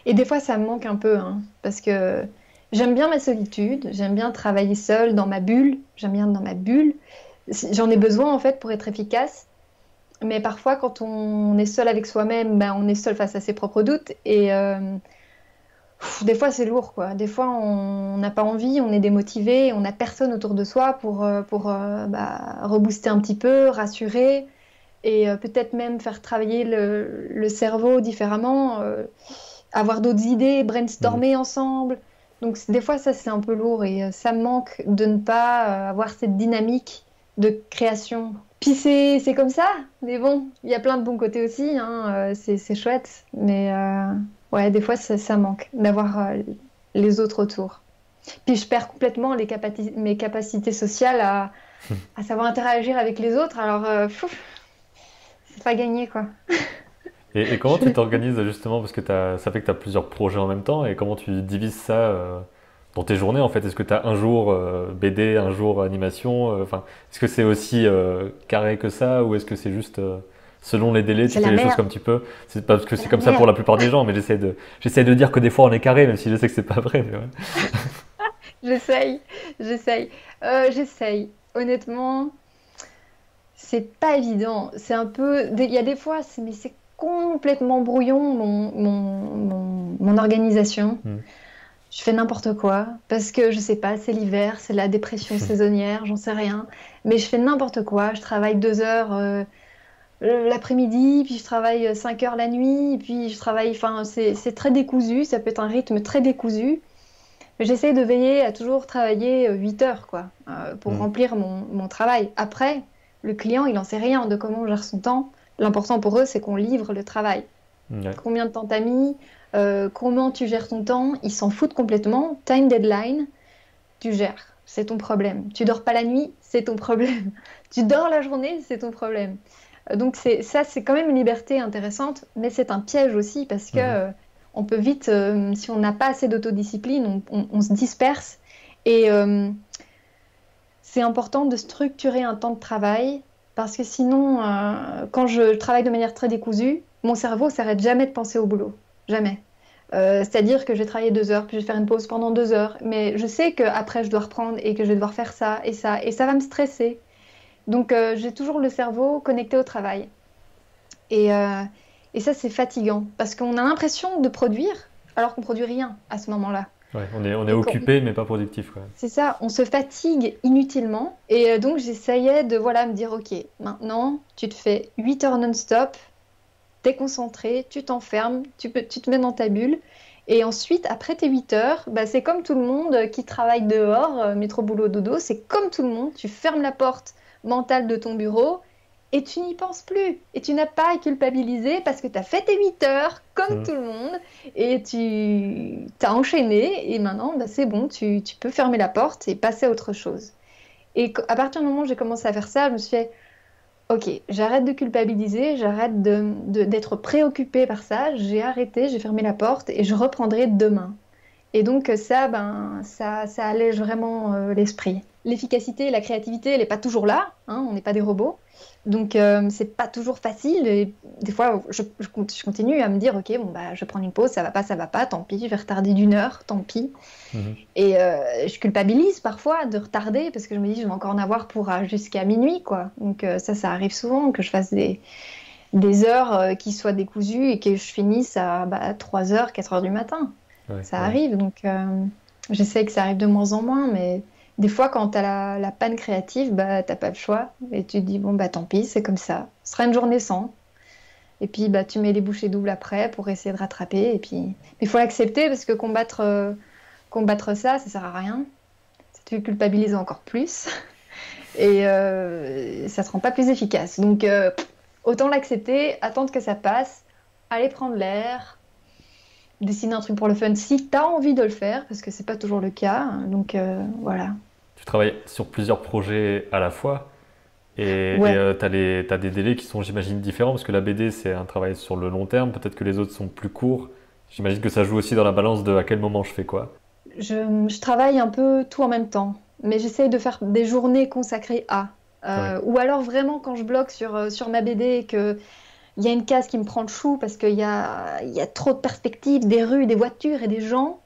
et des fois, ça me manque un peu, hein, parce que j'aime bien ma solitude, j'aime bien travailler seule dans ma bulle, j'aime bien dans ma bulle. J'en ai besoin en fait pour être efficace. Mais parfois, quand on est seul avec soi-même, ben, on est seul face à ses propres doutes. Et des fois, c'est lourd, quoi. Des fois, on n'a pas envie, on est démotivé, on n'a personne autour de soi pour rebooster un petit peu, rassurer et peut-être même faire travailler le cerveau différemment, avoir d'autres idées, Mm. brainstormer ensemble. Donc, des fois, ça, c'est un peu lourd et ça me manque de ne pas avoir cette dynamique de création. Puis c'est comme ça, mais bon, il y a plein de bons côtés aussi, hein, c'est chouette, mais ouais, des fois ça manque d'avoir les autres autour. Puis je perds complètement mes capacités sociales à savoir interagir avec les autres, alors c'est pas gagné quoi. Et comment tu t'organises justement, parce que ça fait que tu as plusieurs projets en même temps, et comment tu divises ça dans tes journées en fait? Est-ce que tu as un jour BD, un jour animation? Enfin, est-ce que c'est aussi carré que ça, ou est-ce que c'est juste selon les délais, tu C'est fais la les choses merde, comme tu peux? C'est parce que c'est c'est la comme ça pour la merde. plupart des gens, mais j'essaie de dire que des fois on est carré, même si je sais que c'est pas vrai. Mais ouais. J'essaye, j'essaye, j'essaye. Honnêtement, c'est pas évident. C'est un peu, il y a des fois, mais c'est complètement brouillon mon organisation. Mm. Je fais n'importe quoi parce que je sais pas, c'est l'hiver, c'est la dépression saisonnière, j'en sais rien. Mais je fais n'importe quoi. Je travaille 2 heures l'après-midi, puis je travaille 5 heures la nuit, puis je travaille. Enfin, c'est très décousu. Ça peut être un rythme très décousu. Mais j'essaie de veiller à toujours travailler 8 heures, quoi, pour Mm. remplir mon travail. Après, le client, il en sait rien de comment on gère son temps. L'important pour eux, c'est qu'on livre le travail. Ouais. Combien de temps t'as mis, comment tu gères ton temps, ils s'en foutent complètement. Time deadline, tu gères, c'est ton problème. Tu dors pas la nuit, c'est ton problème. Tu dors la journée, c'est ton problème. Donc ça, c'est quand même une liberté intéressante, mais c'est un piège aussi parce que Mhm. on peut vite, si on n'a pas assez d'autodiscipline, on se disperse. Et c'est important de structurer un temps de travail parce que sinon, quand je travaille de manière très décousue, mon cerveau s'arrête jamais de penser au boulot. Jamais. C'est-à-dire que je vais travailler 2 heures, puis je vais faire une pause pendant 2 heures, mais je sais qu'après je dois reprendre et que je vais devoir faire ça, et ça va me stresser. Donc j'ai toujours le cerveau connecté au travail. Et, euh, et ça, c'est fatigant parce qu'on a l'impression de produire alors qu'on produit rien à ce moment-là. Ouais, on est Et qu'on- occupé mais pas productif, quoi. C'est ça, on se fatigue inutilement. Et donc, j'essayais de voilà, me dire, OK, maintenant, tu te fais 8 heures non-stop, t'es concentré, tu t'enfermes, tu te mets dans ta bulle. Et ensuite, après tes 8 heures, bah, c'est comme tout le monde qui travaille dehors, métro, boulot, dodo, c'est comme tout le monde, tu fermes la porte mentale de ton bureau et tu n'y penses plus. Et tu n'as pas à culpabiliser parce que tu as fait tes 8 heures comme Mhm. tout le monde et tu t'as enchaîné et maintenant, bah, c'est bon, tu peux fermer la porte et passer à autre chose. Et à partir du moment où j'ai commencé à faire ça, je me suis fait, ok, j'arrête de culpabiliser, j'arrête d'être préoccupée par ça, j'ai arrêté, j'ai fermé la porte et je reprendrai demain. Et donc ça, ben, ça allège vraiment l'esprit. L'efficacité et la créativité, elle n'est pas toujours là, hein, on n'est pas des robots. Donc c'est pas toujours facile. Et des fois, je continue à me dire, ok, bon, bah, je vais prendre une pause, ça va pas, tant pis, je vais retarder d'1 heure, tant pis. Mhm. Et je culpabilise parfois de retarder parce que je me dis, je vais encore en avoir pour jusqu'à minuit, quoi. Donc ça arrive souvent que je fasse des heures qui soient décousues et que je finisse à 3 heures, 4 heures du matin. Ouais, Ça ouais. arrive, donc j'essaie que ça arrive de moins en moins, mais des fois, quand t'as la panne créative, bah, t'as pas le choix. Et tu te dis, bon, bah tant pis, c'est comme ça. Ce sera une journée sans. Et puis, bah, tu mets les bouchées doubles après pour essayer de rattraper. Et puis, il faut l'accepter parce que combattre ça, ça sert à rien. Ça te culpabilise encore plus. Et ça te rend pas plus efficace. Donc, autant l'accepter, attendre que ça passe, aller prendre l'air, dessiner un truc pour le fun si tu as envie de le faire, parce que c'est pas toujours le cas. Donc voilà. Tu travailles sur plusieurs projets à la fois et Ouais. t'as des délais qui sont, j'imagine, différents parce que la BD, c'est un travail sur le long terme. Peut-être que les autres sont plus courts. J'imagine que ça joue aussi dans la balance de à quel moment je fais quoi. Je travaille un peu tout en même temps, mais j'essaye de faire des journées consacrées à. Ouais. Ou alors vraiment quand je bloque sur ma BD et qu'il y a une case qui me prend le chou parce qu'il y a trop de perspectives, des rues, des voitures et des gens,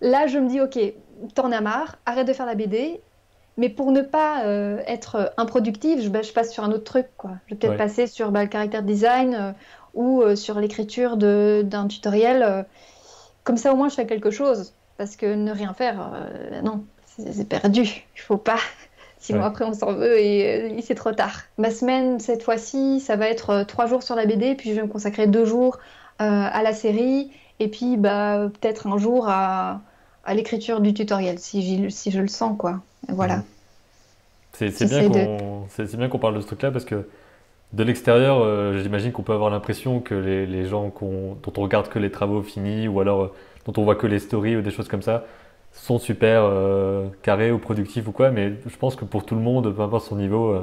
là je me dis ok, t'en as marre, arrête de faire la BD. Mais pour ne pas être improductive, je passe sur un autre truc, quoi. Je vais peut-être Ouais. passer sur le character design ou sur l'écriture d'un tutoriel. Comme ça, au moins, je fais quelque chose. Parce que ne rien faire, non, c'est perdu. Il faut pas. Sinon, Ouais. après, on s'en veut et c'est trop tard. Ma semaine, cette fois-ci, ça va être 3 jours sur la BD, puis je vais me consacrer 2 jours à la série, et puis bah, peut-être un jour à l'écriture du tutoriel, si je le sens, quoi. Et voilà. Mhm. C'est bien J'essaie de. c'est bien qu'on parle de ce truc-là parce que de l'extérieur, j'imagine qu'on peut avoir l'impression que les gens dont on regarde que les travaux finis ou alors dont on voit que les stories ou des choses comme ça sont super carrés ou productifs ou quoi. Mais je pense que pour tout le monde, peu importe son niveau,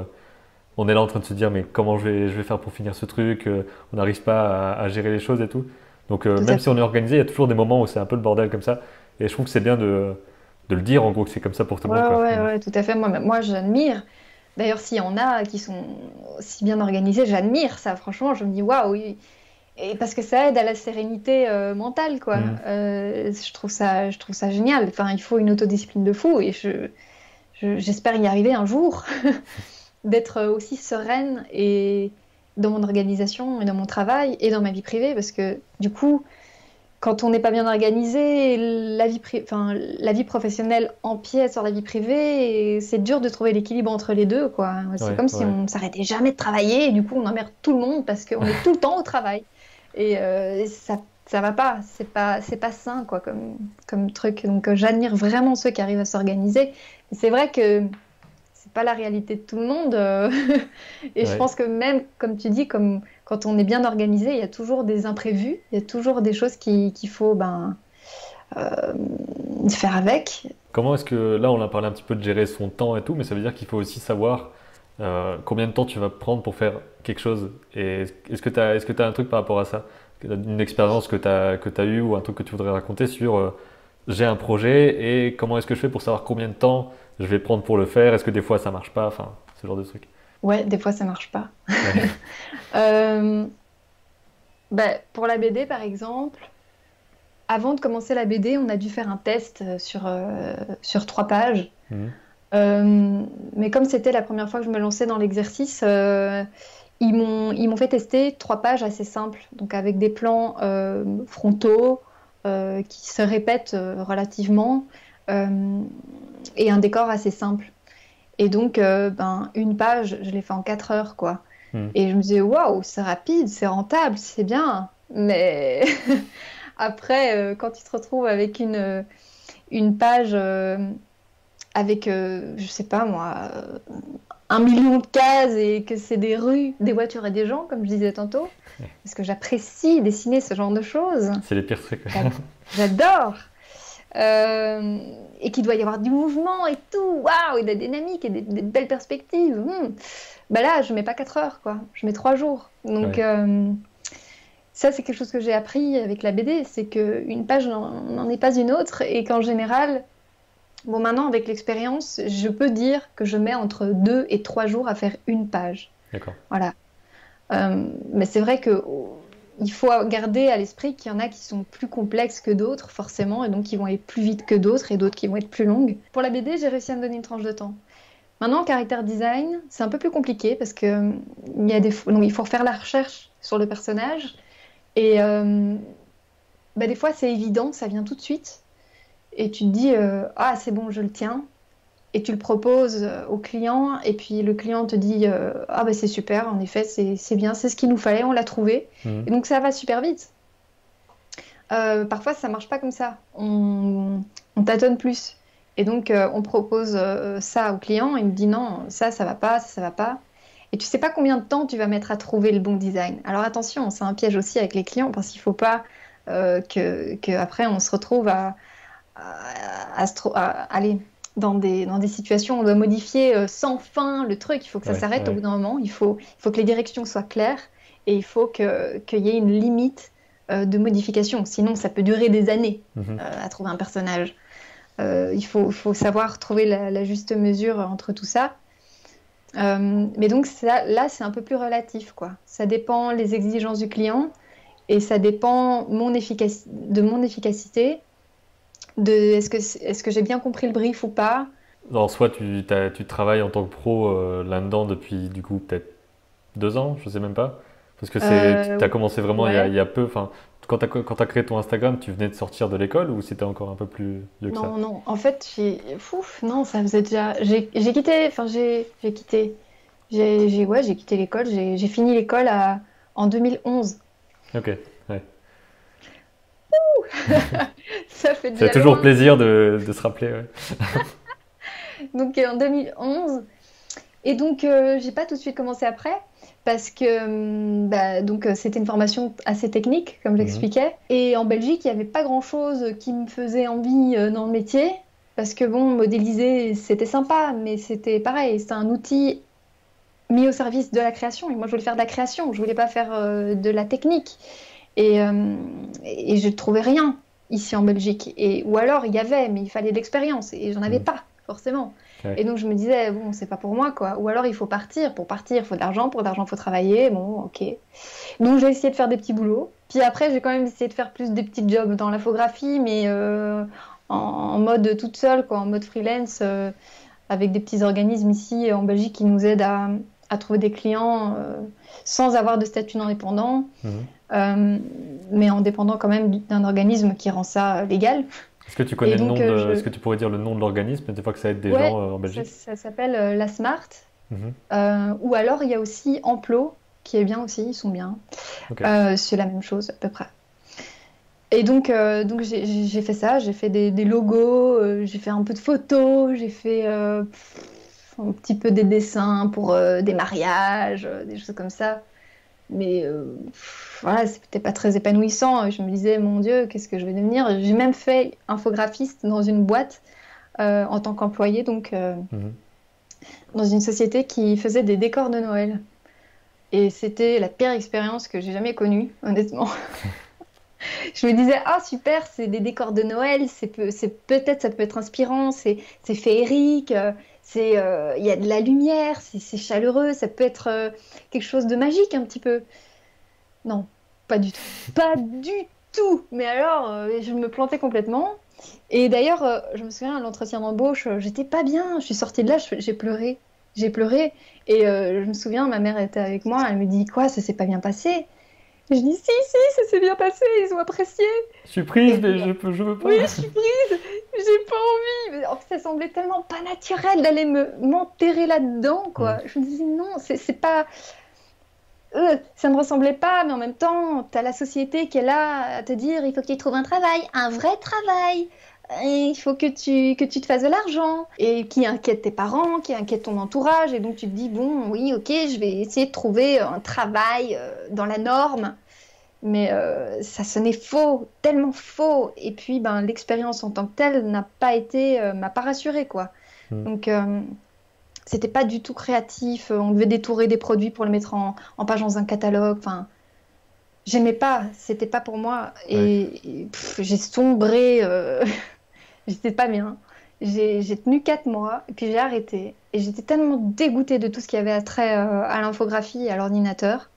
on est là en train de se dire mais comment je vais faire pour finir ce truc on n'arrive pas à gérer les choses et tout. Donc Tout même à si on fait. est organisé, il y a toujours des moments où c'est un peu le bordel comme ça. Et je trouve que c'est bien de le dire en gros que c'est comme ça pour tout le Ouais, monde quoi. ouais, ouais, tout à fait. Moi j'admire. D'ailleurs, s'il y en a qui sont si bien organisés, j'admire ça. Franchement, je me dis waouh, oui. Et parce que ça aide à la sérénité mentale, quoi. Mhm. Je trouve ça génial. Enfin, il faut une autodiscipline de fou et j'espère y arriver un jour, d'être aussi sereine dans mon organisation et dans mon travail et dans ma vie privée, parce que du coup, quand on n'est pas bien organisé, enfin, la vie professionnelle empiète sur la vie privée et c'est dur de trouver l'équilibre entre les deux, quoi. C'est Ouais, comme si ouais. on s'arrêtait jamais de travailler et du coup on emmerde tout le monde parce qu'on est tout le temps au travail. Et ça va pas, c'est pas sain, quoi, comme truc. Donc j'admire vraiment ceux qui arrivent à s'organiser. Mais c'est vrai que c'est pas la réalité de tout le monde. Et je Ouais. pense que même, comme tu dis, comme quand on est bien organisé, il y a toujours des imprévus, il y a toujours des choses qu'il faut euh, faire avec. Comment est-ce que, là on a parlé un petit peu de gérer son temps et tout, mais ça veut dire qu'il faut aussi savoir combien de temps tu vas prendre pour faire quelque chose. Et est-ce que tu as un truc par rapport à ça? Une expérience que tu eue ou un truc que tu voudrais raconter sur j'ai un projet et comment est-ce que je fais pour savoir combien de temps je vais prendre pour le faire? Est-ce que des fois ça marche pas? Enfin, ce genre de truc. Ouais, des fois ça marche pas. Ouais. Euh, pour la BD, par exemple, avant de commencer la BD, on a dû faire un test sur 3 pages. Mhm. Mais comme c'était la première fois que je me lançais dans l'exercice, ils m'ont fait tester 3 pages assez simples, donc avec des plans frontaux qui se répètent relativement euh, et un décor assez simple. Et donc, une page, je l'ai fait en 4 heures, quoi. Mhm. Et je me disais, waouh, c'est rapide, c'est rentable, c'est bien. Mais après, quand tu te retrouves avec une page avec, je sais pas moi, 1 million de cases et que c'est des rues, des voitures et des gens, comme je disais tantôt, parce que j'apprécie dessiner ce genre de choses. C'est les pires trucs. J'a- J'adore. Euh, et qu'il doit y avoir du mouvement et tout, waouh, et de la dynamique et des belles perspectives. Bah là, je mets pas 4 heures, quoi. Je mets 3 jours. Donc, Ouais. ça, c'est quelque chose que j'ai appris avec la BD, c'est qu'une page n'en est pas une autre et qu'en général, bon, maintenant, avec l'expérience, je peux dire que je mets entre 2 et 3 jours à faire une page. D'accord. Voilà. Mais c'est vrai que il faut garder à l'esprit qu'il y en a qui sont plus complexes que d'autres, forcément, et donc qui vont aller plus vite que d'autres, et d'autres qui vont être plus longues. Pour la BD, j'ai réussi à me donner une tranche de temps. Maintenant, caractère design, c'est un peu plus compliqué parce que donc, il faut faire la recherche sur le personnage, et des fois, c'est évident, ça vient tout de suite, et tu te dis, ah, c'est bon, je le tiens. Et tu le proposes au client, et puis le client te dit ah ben c'est super, en effet, c'est bien, c'est ce qu'il nous fallait, on l'a trouvé. Mhm. Et donc ça va super vite. Parfois, ça marche pas comme ça. On tâtonne plus. Et donc, on propose ça au client, il me dit non, ça va pas, ça va pas. Et tu sais pas combien de temps tu vas mettre à trouver le bon design. Alors attention, c'est un piège aussi avec les clients, parce qu'il faut pas que après on se retrouve à aller dans des situations où on doit modifier sans fin le truc. Il faut que ça Ouais, s'arrête au bout ouais. d'un moment. Il faut que les directions soient claires et il faut qu'il y ait une limite de modification. Sinon, ça peut durer des années Mhm. à trouver un personnage. Faut savoir trouver la juste mesure entre tout ça. Mais donc ça, là, c'est un peu plus relatif, quoi. Ça dépend les exigences du client et ça dépend de mon efficacité, de est-ce que j'ai bien compris le brief ou pas. En soi, tu travailles en tant que pro là-dedans depuis du coup peut-être 2 ans, je sais même pas. Parce que tu as commencé vraiment Ouais. il y a peu. Enfin, quand t'as créé ton Instagram, tu venais de sortir de l'école ou c'était encore un peu plus vieux que ça? Non, non. En fait, non, ça faisait déjà. J'ai quitté. Enfin, j'ai quitté. Ouais, j'ai quitté l'école. J'ai fini l'école en 2011. Ok, ouais. Ça fait C'est déjà toujours loin. plaisir de se rappeler, ouais. Donc, en 2011. Et donc, j'ai pas tout de suite commencé après. Parce que c'était une formation assez technique, comme Mhm. j'expliquais. Et en Belgique, il n'y avait pas grand-chose qui me faisait envie dans le métier. Parce que bon, modéliser, c'était sympa, mais c'était pareil, c'était un outil mis au service de la création. Et moi, je voulais faire de la création, je voulais pas faire de la technique. Et je ne trouvais rien ici en Belgique. Ou alors, il y avait, mais il fallait de l'expérience. Et j'en avais Mhm. pas, forcément. Ouais. Et donc, je me disais, bon, c'est pas pour moi, quoi. Ou alors, il faut partir. Pour partir, il faut de l'argent. Pour de l'argent, il faut travailler. Bon, ok. Donc, j'ai essayé de faire des petits boulots. Puis après, j'ai quand même essayé de faire plus des petits jobs dans l'infographie, mais en mode toute seule, quoi, en mode freelance, avec des petits organismes ici en Belgique qui nous aident à trouver des clients sans avoir de statut d'indépendant, Mhm. euh, mais en dépendant quand même d'un organisme qui rend ça légal. Est-ce que tu Et connais le donc, nom est-ce que tu pourrais dire le nom de l'organisme, des fois que ça aide des ouais, gens en ça, Belgique? ça s'appelle la Smart. Mhm. Ou alors, il y a aussi Amplo, qui est bien aussi, ils sont bien. Ok. C'est la même chose, à peu près. Et donc j'ai fait ça, j'ai fait des logos, j'ai fait un peu de photos, j'ai fait un petit peu des dessins pour des mariages, des choses comme ça. Mais voilà, c'était pas très épanouissant. Je me disais, mon Dieu, qu'est-ce que je vais devenir? J'ai même fait infographiste dans une boîte en tant qu'employé, donc Mhm. dans une société qui faisait des décors de Noël. Et c'était la pire expérience que j'ai jamais connue, honnêtement. Je me disais, ah super, c'est des décors de Noël, peut-être ça peut être inspirant, c'est féerique, il y a de la lumière, c'est chaleureux, ça peut être quelque chose de magique un petit peu. Non, pas du tout. Pas du tout. Mais alors, je me plantais complètement. Et d'ailleurs, je me souviens à l'entretien d'embauche, j'étais pas bien. Je suis sortie de là, j'ai pleuré. J'ai pleuré. Et je me souviens, ma mère était avec moi, elle me dit, quoi, ça s'est pas bien passé? Et je dis, si, si, ça s'est bien passé, ils ont apprécié. Je suis prise, Et mais puis, je veux oui, pas. je suis prise, j'ai pas envie. Mais en fait, ça semblait tellement pas naturel d'aller m'enterrer là-dedans, Mhm. quoi. Je me disais, non, c'est pas. Ça ne ressemblait pas, mais en même temps, tu as la société qui est là à te dire, il faut que tu trouves un travail, un vrai travail. Et il faut que tu te fasses de l'argent. Et qui inquiète tes parents, qui inquiète ton entourage. Et donc, tu te dis, bon, oui, ok, je vais essayer de trouver un travail dans la norme. Mais ça sonnait faux, tellement faux. Et puis, ben, l'expérience en tant que telle m'a pas rassurée, quoi. Mhm. Donc, c'était pas du tout créatif. On devait détourer des produits pour le mettre en page dans un catalogue. Enfin, j'aimais pas. C'était pas pour moi. Ouais. J'ai sombré. J'étais pas bien. J'ai tenu 4 mois et puis j'ai arrêté. Et j'étais tellement dégoûtée de tout ce qui avait attrait à l'infographie et à l'ordinateur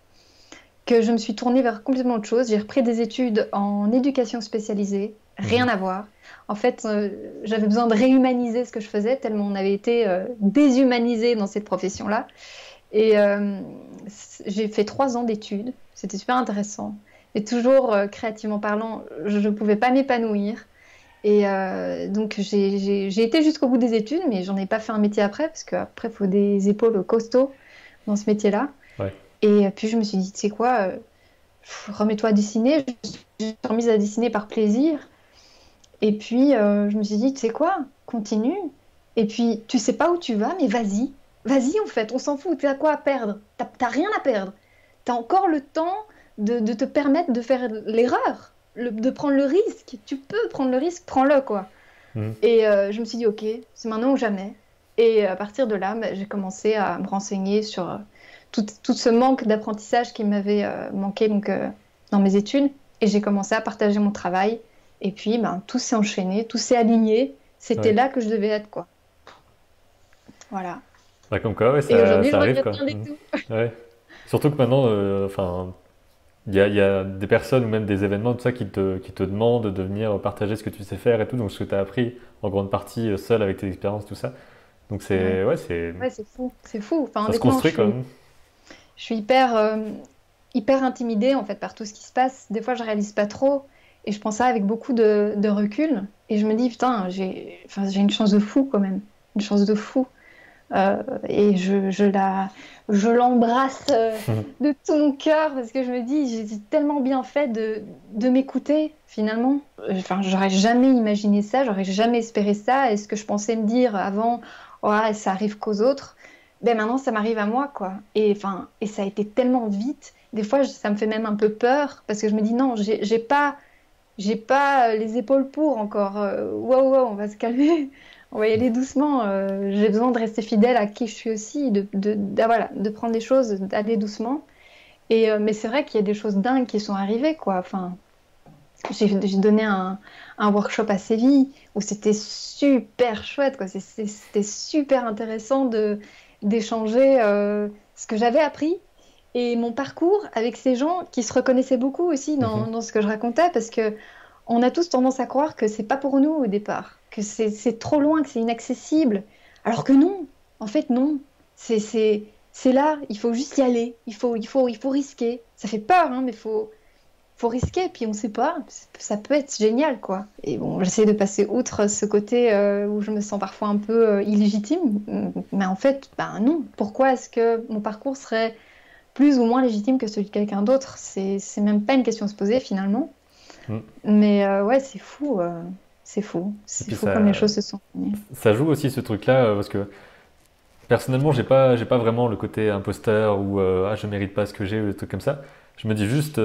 que je me suis tournée vers complètement autre chose. J'ai repris des études en éducation spécialisée, Mhm. rien à voir. En fait, j'avais besoin de réhumaniser ce que je faisais, tellement on avait été déshumanisé dans cette profession-là. Et j'ai fait 3 ans d'études, c'était super intéressant. Et toujours, créativement parlant, je ne pouvais pas m'épanouir. Et donc, j'ai été jusqu'au bout des études, mais j'en ai pas fait un métier après, parce qu'après, il faut des épaules costauds dans ce métier-là. Ouais. Et puis je me suis dit, tu sais quoi, remets-toi à dessiner. Je me suis remise à dessiner par plaisir. Et puis je me suis dit, tu sais quoi, continue. Et puis tu sais pas où tu vas, mais vas-y. Vas-y en fait, on s'en fout. T'as quoi à perdre? T'as rien à perdre. T'as encore le temps de te permettre de faire l'erreur, de prendre le risque. Tu peux prendre le risque, prends-le quoi. Mhm. Et je me suis dit, ok, c'est maintenant ou jamais. Et à partir de là, bah, j'ai commencé à me renseigner sur tout ce manque d'apprentissage qui m'avait manqué donc, dans mes études. Et j'ai commencé à partager mon travail. Et puis, ben, tout s'est enchaîné, tout s'est aligné. C'était Ouais. là que je devais être, quoi. Voilà. Bah, comme quoi, ouais, Et aujourd'hui, je ça arrive regrette quoi. rien du Mhm. tout. Ouais. Surtout que maintenant, enfin, il y a des personnes ou même des événements tout ça qui te demandent de venir partager ce que tu sais faire et tout, donc ce que tu as appris en grande partie seul avec tes expériences, tout ça. Donc Ouais, c'est, ouais, c'est fou. C'est fou. Enfin, ça se honnêtement, construit quand même. je suis hyper intimidée, en fait, par tout ce qui se passe. Des fois, je réalise pas trop. Et je prends ça avec beaucoup de recul. Et je me dis, putain, j'ai une chance de fou, quand même. Une chance de fou. Et je l'embrasse de tout mon cœur parce que je me dis, j'ai tellement bien fait de m'écouter finalement. Enfin, j'aurais jamais imaginé ça, j'aurais jamais espéré ça. Et ce que je pensais me dire avant, ouais, ça arrive qu'aux autres, ben maintenant ça m'arrive à moi, quoi. Et enfin, et ça a été tellement vite. Des fois, ça me fait même un peu peur parce que je me dis non, j'ai pas les épaules pour encore. Wow, wow, on va se calmer. On va y aller doucement. J'ai besoin de rester fidèle à qui je suis aussi, voilà, de prendre les choses, d'aller doucement. Mais c'est vrai qu'il y a des choses dingues qui sont arrivées, quoi. Enfin, j'ai donné un workshop à Séville où c'était super chouette, quoi. C'était super intéressant d'échanger ce que j'avais appris et mon parcours avec ces gens qui se reconnaissaient beaucoup aussi Mhm. dans ce que je racontais parce que on a tous tendance à croire que c'est pas pour nous au départ, que c'est trop loin, que c'est inaccessible. Alors que non, en fait non. C'est c'est là, il faut juste y aller, il faut risquer. Ça fait peur, hein, mais faut risquer, puis on sait pas, ça peut être génial, quoi. Et bon, j'essaie de passer outre ce côté où je me sens parfois un peu illégitime, mais en fait, ben non. Pourquoi est-ce que mon parcours serait plus ou moins légitime que celui de quelqu'un d'autre? C'est même pas une question à se poser finalement. Mm. Mais ouais, c'est fou. Et C'est puis fou comme les choses se sont finies. ça joue aussi ce truc-là, parce que personnellement, j'ai pas vraiment le côté imposteur ou ah, je mérite pas ce que j'ai, ou des trucs comme ça. Je me dis juste,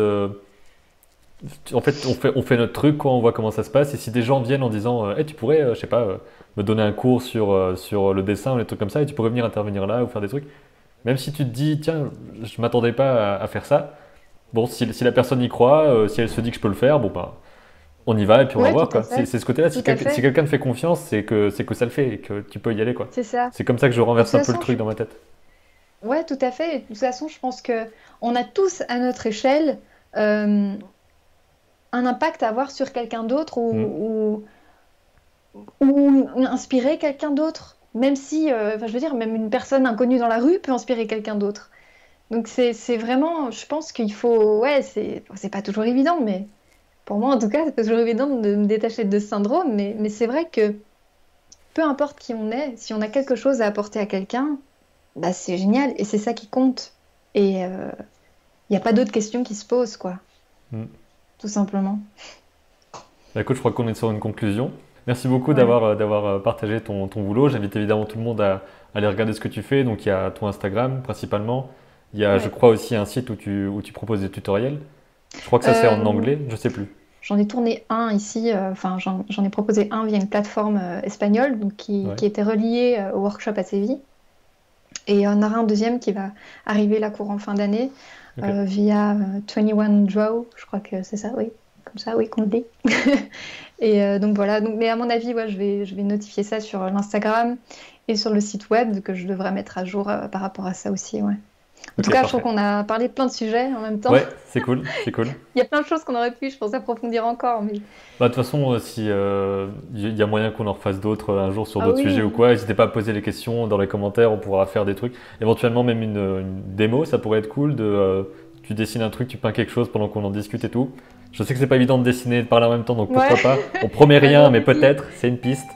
en fait, on fait notre truc, quoi, on voit comment ça se passe. Et si des gens viennent en disant, Eh, tu pourrais, je sais pas, me donner un cours sur le dessin ou des trucs comme ça, et tu pourrais venir intervenir là ou faire des trucs. Même si tu te dis, tiens, je m'attendais pas à faire ça. Bon, si la personne y croit, si elle se dit que je peux le faire, bon bah, on y va et puis on va Ouais, tout voir à quoi. fait, C'est ce côté-là. tout Si, à si fait. quelqu'un te fait confiance, c'est que ça le fait et que tu peux y aller quoi. C'est ça. C'est comme ça que je De toute renverse un peu le façon, truc dans ma tête. ouais, tout à fait. Et de toute façon, je pense que on a tous à notre échelle euh, un impact à avoir sur quelqu'un d'autre Hmm. ou inspirer quelqu'un d'autre. Même si, enfin, je veux dire, même une personne inconnue dans la rue peut inspirer quelqu'un d'autre. Donc c'est vraiment, je pense qu'il faut, ouais, c'est pas toujours évident, mais pour moi en tout cas, c'est pas toujours évident de me détacher de ce syndrome, mais c'est vrai que peu importe qui on est, si on a quelque chose à apporter à quelqu'un, bah c'est génial et c'est ça qui compte. Et il n'y a pas d'autres questions qui se posent, quoi, Hmm. tout simplement. Bah, écoute, je crois qu'on est sur une conclusion. Merci beaucoup Ouais, d'avoir partagé ton boulot. J'invite évidemment tout le monde à aller regarder ce que tu fais. Donc il y a ton Instagram principalement. Il y a, je ouais. crois, aussi un site où tu proposes des tutoriels. Je crois que ça c'est en Euh, anglais, je sais plus. J'en ai tourné un ici, enfin j'en ai proposé un via une plateforme espagnole donc Ouais. qui était relié au workshop à Séville. Et il y en aura un deuxième qui va arriver là courant fin d'année Ok. via 21 Draw, je crois que c'est ça, oui. Comme ça, oui, qu'on le dit. Et donc voilà, donc, mais à mon avis, ouais, je vais notifier ça sur l'Instagram et sur le site web que je devrais mettre à jour par rapport à ça aussi, ouais. En tout Ok, cas, je trouve parfait. qu'on a parlé de plein de sujets en même temps. Ouais, c'est cool, c'est cool. Il y a plein de choses qu'on aurait pu, je pense, approfondir encore, mais... Bah, de toute façon, si il y a moyen qu'on en refasse d'autres un jour sur Ah d'autres sujets ou oui, quoi, n'hésitez pas à poser les questions dans les commentaires, on pourra faire des trucs. Éventuellement même une démo, ça pourrait être cool de tu dessines un truc, tu peins quelque chose pendant qu'on en discute et tout. Je sais que c'est pas évident de dessiner et de parler en même temps, donc ouais, pourquoi pas. On promet pas rien, toujours mais facile. peut-être, c'est une piste.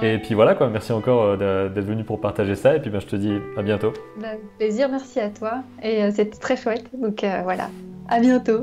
Et Ouais. puis voilà quoi, merci encore d'être venu pour partager ça et puis ben, je te dis à bientôt. Bah, plaisir, merci à toi. Et c'était très chouette. Donc voilà, à bientôt.